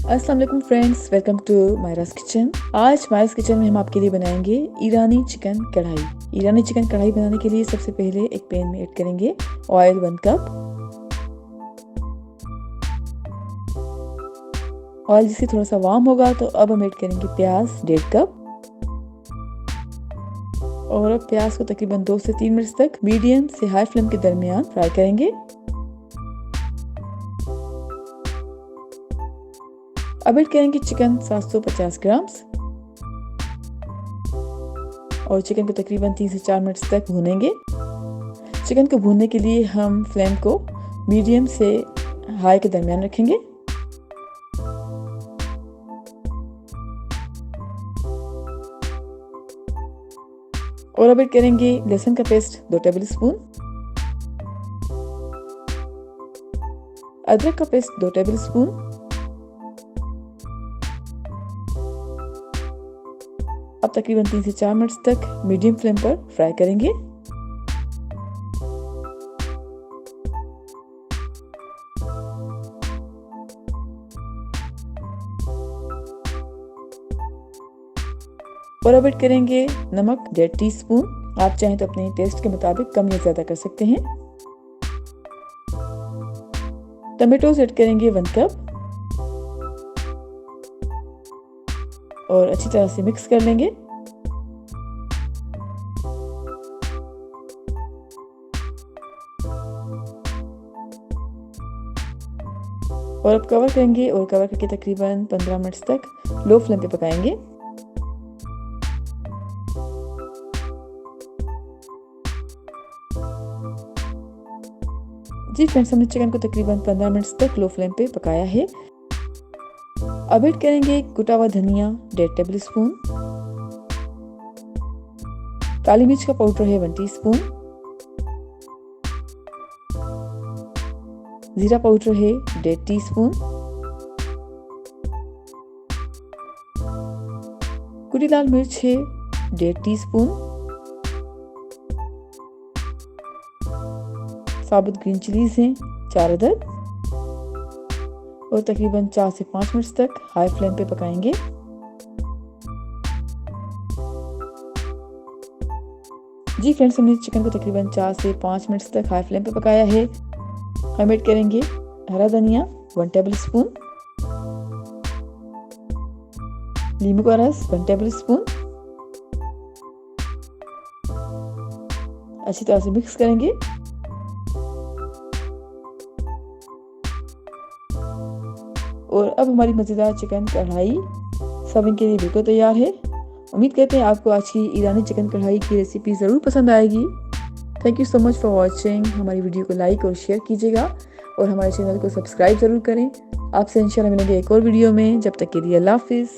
अस्सलाम वालेकुम friends, welcome to Myra's kitchen. आज मायरास किचन में हम आपके लिए बनाएंगे ईरानी चिकन कढ़ाई। ईरानी चिकन कढ़ाई बनाने के लिए सबसे पहले एक पैन में ऐड करेंगे ऑयल 1 कप। ऑयल जिससे थोड़ा सा वार्म होगा तो अब हम ऐड करेंगे प्याज 1.5 कप। और अब प्याज को तकरीबन 2 से 3 मिनट तक मीडियम से हाई फ्लेम के दरमियान फ्राई करेंगे। अब ऐड करेंगे चिकन 750 ग्राम और चिकन को तकरीबन 3 से 4 मिनट तक भूनेंगे। चिकन को भूनने के लिए हम फ्लेम को मीडियम से हाई के दरमियान रखेंगे। और अब ऐड करेंगे लहसुन का पेस्ट 2 टेबलस्पून, अदरक का पेस्ट 2 टेबलस्पून, अब तकरीबन 3 से 4 मिनट तक मीडियम फ्लेम पर फ्राई करेंगे। और अब ऐड करेंगे नमक 1.5 टीस्पून। आप चाहें तो अपने टेस्ट के मुताबिक कम या ज़्यादा कर सकते हैं। टमेटोज ऐड करेंगे 1 कप और अच्छी तरह से मिक्स कर लेंगे। और अब कवर करेंगे और कवर करके तकरीबन 15 मिनट तक लो फ्लेम पे पकाएंगे। जी फ्रेंड्स, हमने चिकन को तकरीबन 15 मिनट तक लो फ्लेम पे पकाया है। अब ऐड करेंगे कुटा हुआ धनिया 1.5 टेबलस्पून, काली मिर्च का पाउडर है 1 टीस्पून, जीरा पाउडर है 1.5 टीस्पून, कुटी लाल मिर्च है 1.5 टीस्पून, साबुत ग्रीन चिलीज हैं 4 अदद और तकरीबन 4 से 5 मिनट तक हाई फ्लेम पे पकाएंगे। जी फ्रेंड्स, हमने चिकन को तकरीबन 4 से 5 मिनट तक हाई फ्लेम पे पकाया है। हम ऐड करेंगे हरा धनिया 1 टेबलस्पून, नींबू का रस 1 टेबलस्पून, अच्छी तरह से मिक्स करेंगे। और अब हमारी मज़ेदार चिकन कढ़ाई सर्विंग के लिए बिल्कुल तैयार है। उम्मीद करते हैं आपको आज की ईरानी चिकन कढ़ाई की रेसिपी ज़रूर पसंद आएगी। Thank you so much for watching. हमारी वीडियो को लाइक और शेयर कीजिएगा और हमारे चैनल को सब्सक्राइब ज़रूर करें। आपसे इंशाल्लाह मिलेंगे एक और वीडियो में। जब तक के लिए अल्लाह हाफिज़।